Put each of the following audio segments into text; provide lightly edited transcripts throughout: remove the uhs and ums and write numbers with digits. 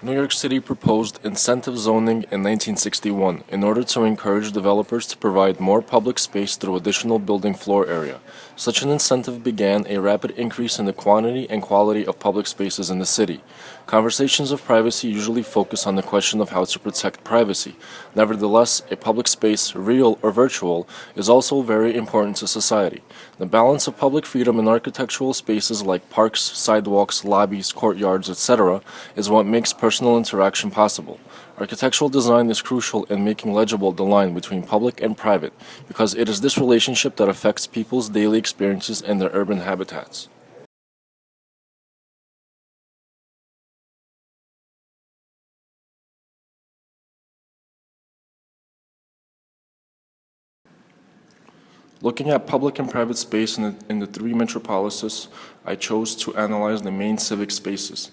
New York City proposed incentive zoning in 1961 in order to encourage developers to provide more public space through additional building floor area. Such an incentive began a rapid increase in the quantity and quality of public spaces in the city. Conversations of privacy usually focus on the question of how to protect privacy. Nevertheless, a public space, real or virtual, is also very important to society. The balance of public freedom in architectural spaces like parks, sidewalks, lobbies, courtyards, etc., is what makes personal interaction possible. Architectural design is crucial in making legible the line between public and private, because it is this relationship that affects people's daily experiences and their urban habitats. Looking at public and private space in the three metropolises, I chose to analyze the main civic spaces: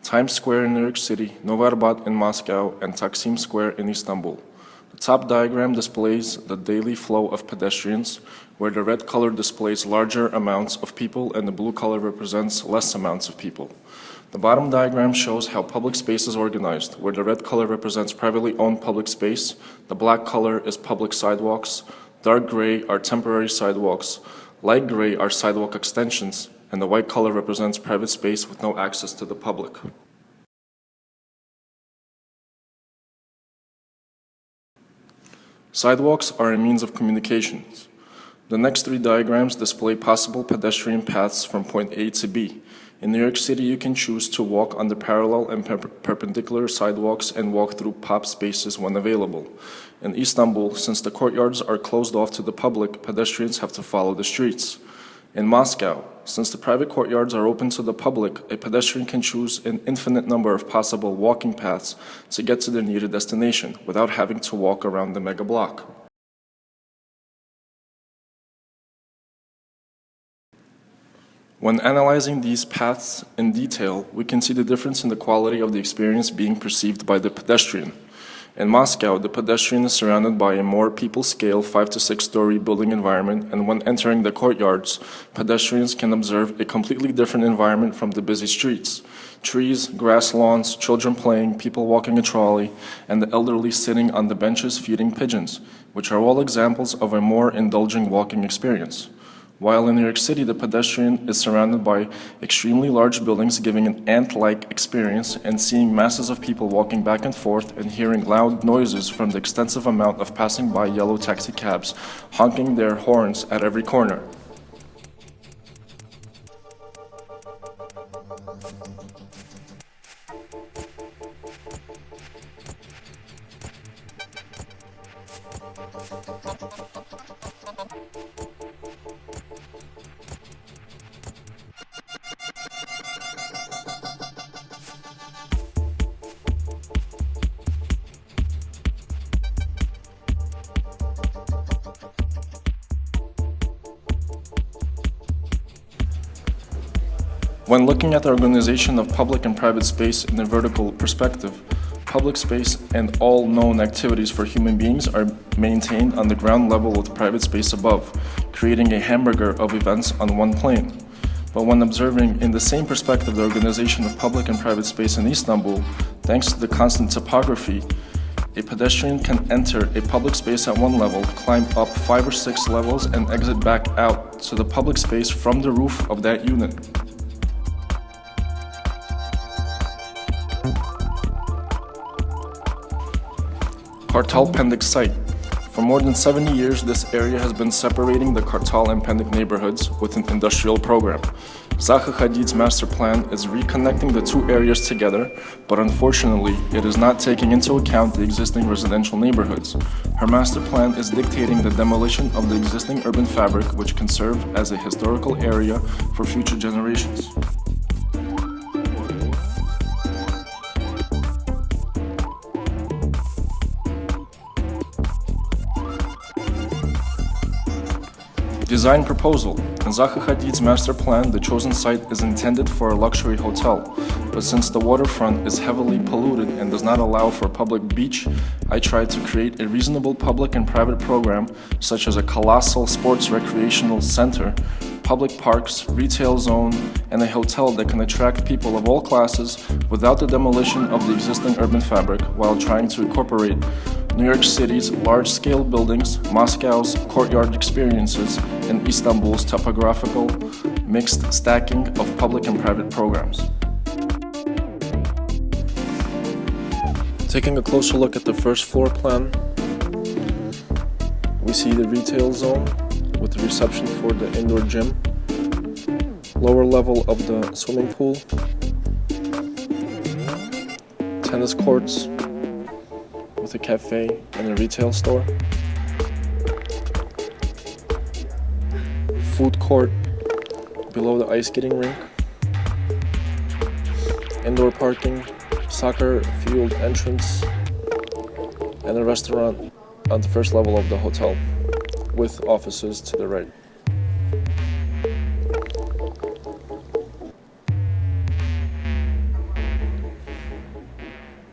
Times Square in New York City, Novi Arbat in Moscow, and Taksim Square in Istanbul. The top diagram displays the daily flow of pedestrians, where the red color displays larger amounts of people and the blue color represents less amounts of people. The bottom diagram shows how public space is organized, where the red color represents privately owned public space, the black color is public sidewalks, dark gray are temporary sidewalks, light gray are sidewalk extensions, and the white color represents private space with no access to the public. Sidewalks are a means of communications. The next three diagrams display possible pedestrian paths from point A to B. In New York City, you can choose to walk on the parallel and perpendicular sidewalks and walk through pop spaces when available. In Istanbul, since the courtyards are closed off to the public, pedestrians have to follow the streets. In Moscow, since the private courtyards are open to the public, a pedestrian can choose an infinite number of possible walking paths to get to their needed destination without having to walk around the mega block. When analyzing these paths in detail, we can see the difference in the quality of the experience being perceived by the pedestrian. In Moscow, the pedestrian is surrounded by a more people-scale 5 to 6 story building environment, and when entering the courtyards, pedestrians can observe a completely different environment from the busy streets. Trees, grass lawns, children playing, people walking a trolley, and the elderly sitting on the benches feeding pigeons, which are all examples of a more indulging walking experience. While in New York City, the pedestrian is surrounded by extremely large buildings, giving an ant-like experience, and seeing masses of people walking back and forth and hearing loud noises from the extensive amount of passing by yellow taxi cabs honking their horns at every corner. When looking at the organization of public and private space in a vertical perspective, public space and all known activities for human beings are maintained on the ground level with private space above, creating a hamburger of events on one plane. But when observing in the same perspective the organization of public and private space in Istanbul, thanks to the constant topography, a pedestrian can enter a public space at one level, climb up 5 or 6 levels, and exit back out to the public space from the roof of that unit. Kartal Pendik site. For more than 70 years, this area has been separating the Kartal and Pendik neighborhoods with an industrial program. Zaha Hadid's master plan is reconnecting the two areas together, but unfortunately, it is not taking into account the existing residential neighborhoods. Her master plan is dictating the demolition of the existing urban fabric, which can serve as a historical area for future generations. Design proposal. In Zaha Hadid's master plan, the chosen site is intended for a luxury hotel. but since the waterfront is heavily polluted and does not allow for a public beach, I tried to create a reasonable public and private program such as a colossal sports recreational center, public parks, retail zone, and a hotel that can attract people of all classes without the demolition of the existing urban fabric while trying to incorporate New York City's large-scale buildings, Moscow's courtyard experiences, and Istanbul's topographical mixed stacking of public and private programs. Taking a closer look at the first floor plan, we see the retail zone with the reception for the indoor gym, lower level of the swimming pool, tennis courts with a cafe and a retail store, food court below the ice skating rink, indoor parking, soccer field entrance, and a restaurant on the first level of the hotel with offices to the right.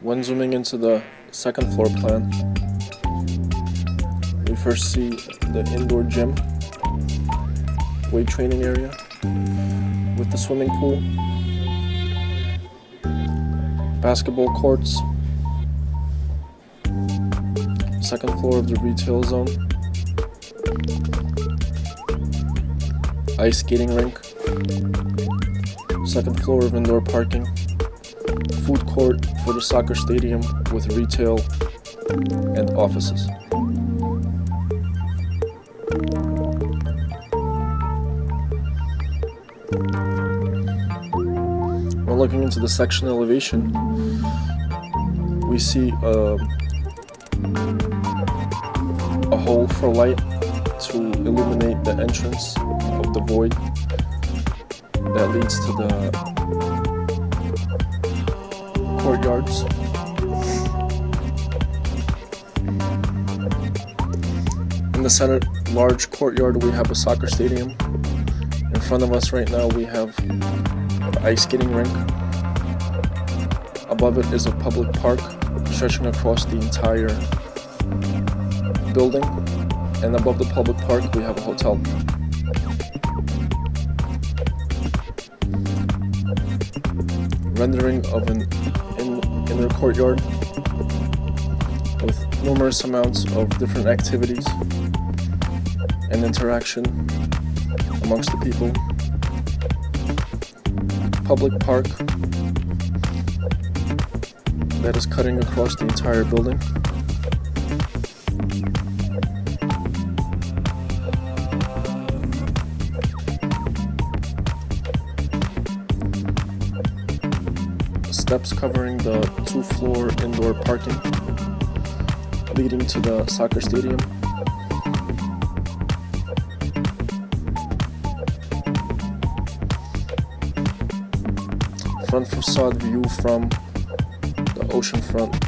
When zooming into the second floor plan, we first see the indoor gym, weight training area with the swimming pool, basketball courts, second floor of the retail zone, ice skating rink, second floor of indoor parking, food court for the soccer stadium with retail and offices. When looking into the section elevation, we see a hole for light to illuminate the entrance of the void that leads to the courtyards. In the center large courtyard, we have a soccer stadium. In front of us right now, we have the ice skating rink. Above it is a public park stretching across the entire building. And above the public park, we have a hotel. Rendering of an inner courtyard with numerous amounts of different activities and interaction amongst the people. Public park that is cutting across the entire building. Steps covering the 2-floor indoor parking leading to the soccer stadium. Front facade view from the oceanfront